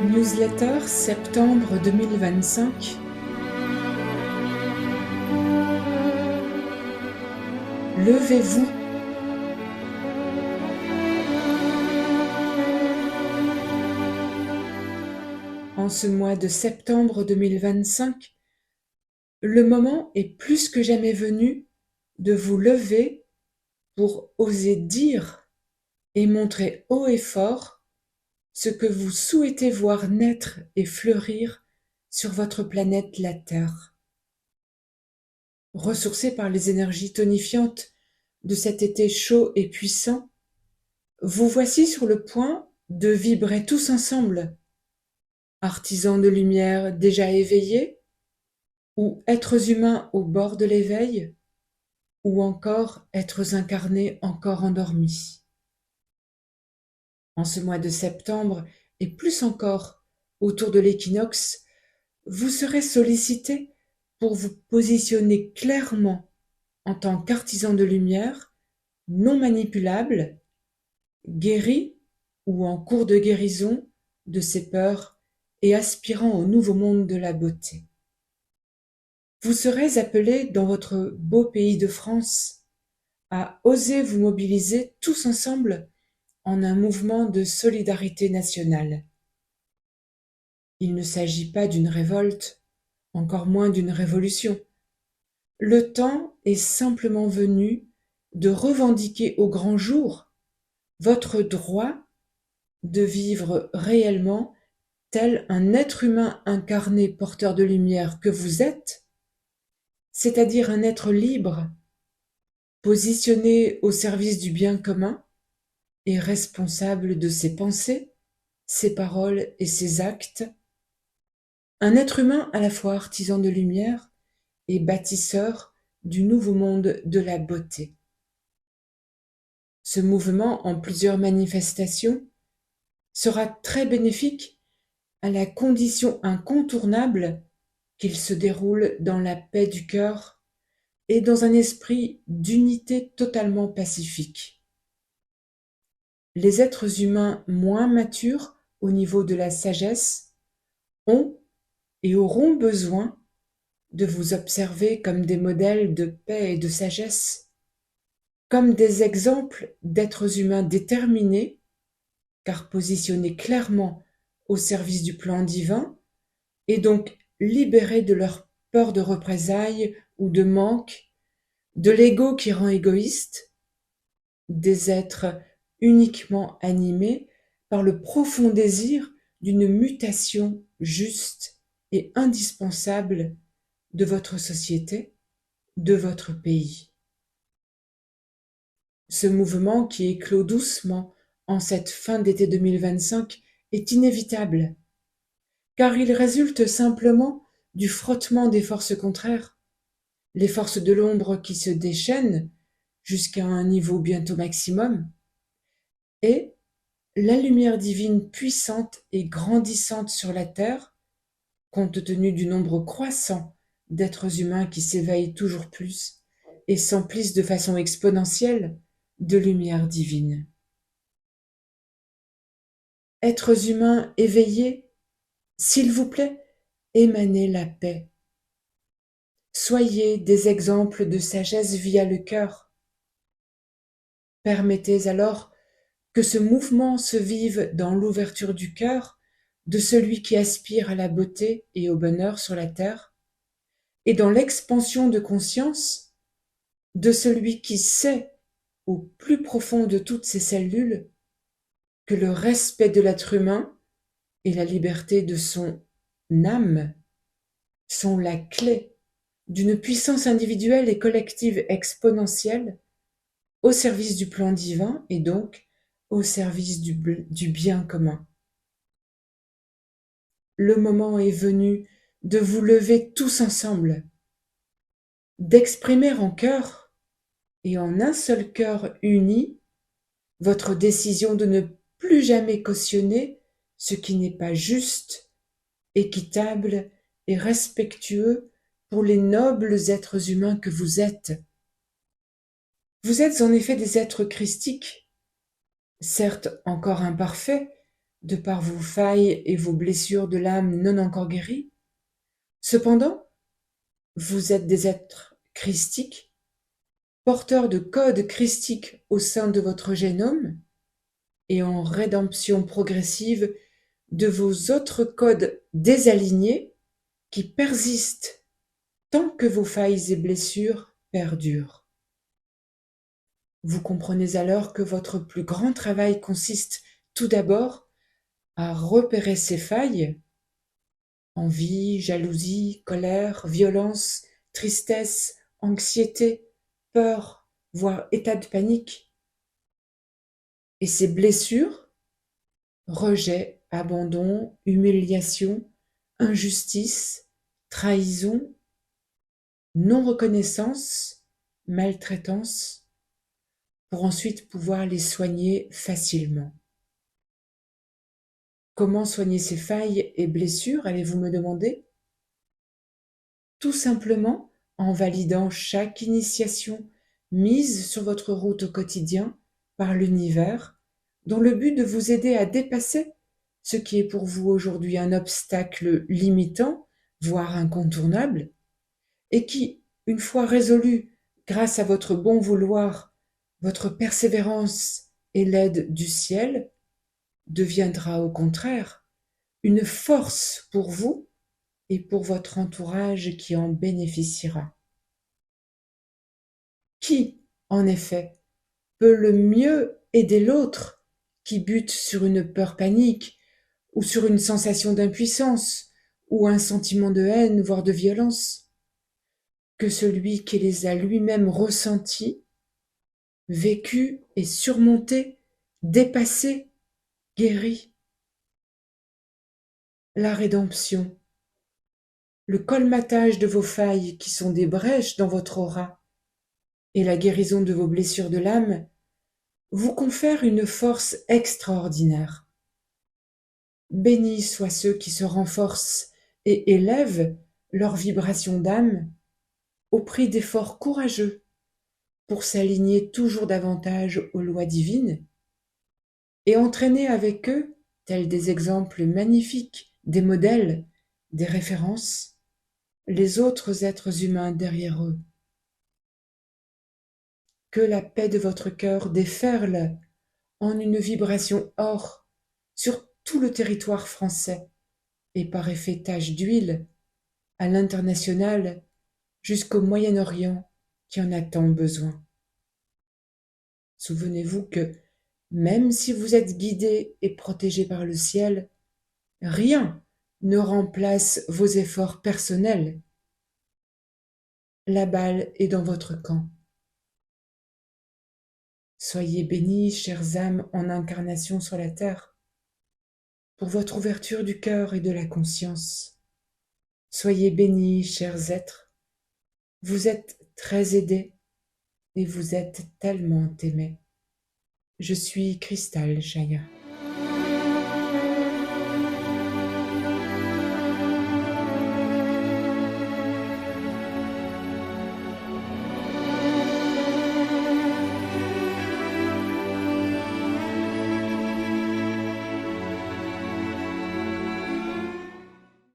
Newsletter septembre 2025. Levez-vous. En ce mois de septembre 2025, le moment est plus que jamais venu de vous lever pour oser dire et montrer haut et fort ce que vous souhaitez voir naître et fleurir sur votre planète la Terre. Ressourcés par les énergies tonifiantes de cet été chaud et puissant, vous voici sur le point de vibrer tous ensemble, artisans de lumière déjà éveillés, ou êtres humains au bord de l'éveil, ou encore êtres incarnés encore endormis. En ce mois de septembre, et plus encore autour de l'équinoxe, vous serez sollicités pour vous positionner clairement en tant qu'artisan de lumière, non manipulable, guéri ou en cours de guérison de ses peurs et aspirant au nouveau monde de la beauté. Vous serez appelés dans votre beau pays de France à oser vous mobiliser tous ensemble en un mouvement de solidarité nationale. Il ne s'agit pas d'une révolte, encore moins d'une révolution. Le temps est simplement venu de revendiquer au grand jour votre droit de vivre réellement tel un être humain incarné porteur de lumière que vous êtes, c'est-à-dire un être libre, positionné au service du bien commun et responsable de ses pensées, ses paroles et ses actes, un être humain à la fois artisan de lumière et bâtisseur du nouveau monde de la beauté. Ce mouvement, en plusieurs manifestations, sera très bénéfique à la condition incontournable qu'il se déroule dans la paix du cœur et dans un esprit d'unité totalement pacifique. Les êtres humains moins matures au niveau de la sagesse ont et auront besoin de vous observer comme des modèles de paix et de sagesse, comme des exemples d'êtres humains déterminés, car positionnés clairement au service du plan divin, et donc libérés de leur peur de représailles ou de manque, de l'ego qui rend égoïste, des êtres uniquement animés par le profond désir d'une mutation juste et indispensable de votre société, de votre pays. Ce mouvement qui éclot doucement en cette fin d'été 2025 est inévitable, car il résulte simplement du frottement des forces contraires, les forces de l'ombre qui se déchaînent jusqu'à un niveau bientôt maximum, et la lumière divine puissante et grandissante sur la terre, compte tenu du nombre croissant d'êtres humains qui s'éveillent toujours plus et s'emplissent de façon exponentielle de lumière divine. Êtres humains éveillés, s'il vous plaît, émanez la paix. Soyez des exemples de sagesse via le cœur. Permettez alors que ce mouvement se vive dans l'ouverture du cœur de celui qui aspire à la beauté et au bonheur sur la terre, et dans l'expansion de conscience de celui qui sait au plus profond de toutes ses cellules que le respect de l'être humain et la liberté de son âme sont la clé d'une puissance individuelle et collective exponentielle au service du plan divin et donc au service du bien commun. Le moment est venu de vous lever tous ensemble, d'exprimer en cœur et en un seul cœur uni votre décision de ne plus jamais cautionner ce qui n'est pas juste, équitable et respectueux pour les nobles êtres humains que vous êtes. Vous êtes en effet des êtres christiques, certes encore imparfaits, de par vos failles et vos blessures de l'âme non encore guéries. Cependant, vous êtes des êtres christiques, porteurs de codes christiques au sein de votre génome et en rédemption progressive de vos autres codes désalignés qui persistent tant que vos failles et blessures perdurent. Vous comprenez alors que votre plus grand travail consiste tout d'abord à repérer ces failles, envie, jalousie, colère, violence, tristesse, anxiété, peur, voire état de panique, et ces blessures, rejet, abandon, humiliation, injustice, trahison, non-reconnaissance, maltraitance, pour ensuite pouvoir les soigner facilement. Comment soigner ces failles et blessures, allez-vous me demander? Tout simplement en validant chaque initiation mise sur votre route au quotidien par l'univers, dans le but de vous aider à dépasser ce qui est pour vous aujourd'hui un obstacle limitant, voire incontournable, et qui, une fois résolu grâce à votre bon vouloir, votre persévérance et l'aide du ciel, deviendra au contraire une force pour vous et pour votre entourage qui en bénéficiera. Qui, en effet, peut le mieux aider l'autre qui bute sur une peur panique ou sur une sensation d'impuissance ou un sentiment de haine, voire de violence, que celui qui les a lui-même ressentis, vécus et surmontés, dépassés, guéris? La rédemption, le colmatage de vos failles qui sont des brèches dans votre aura, et la guérison de vos blessures de l'âme vous confèrent une force extraordinaire. Bénis soient ceux qui se renforcent et élèvent leur vibration d'âme au prix d'efforts courageux pour s'aligner toujours davantage aux lois divines et entraîner avec eux, tels des exemples magnifiques, des modèles, des références, les autres êtres humains derrière eux. Que la paix de votre cœur déferle en une vibration or sur tout le territoire français et par effet tache d'huile à l'international jusqu'au Moyen-Orient qui en a tant besoin. Souvenez-vous que même si vous êtes guidé et protégé par le ciel, rien ne remplace vos efforts personnels. La balle est dans votre camp. Soyez bénis, chères âmes en incarnation sur la terre, pour votre ouverture du cœur et de la conscience. Soyez bénis, chers êtres, vous êtes très aidés et vous êtes tellement aimés. Je suis Cristal Chaya.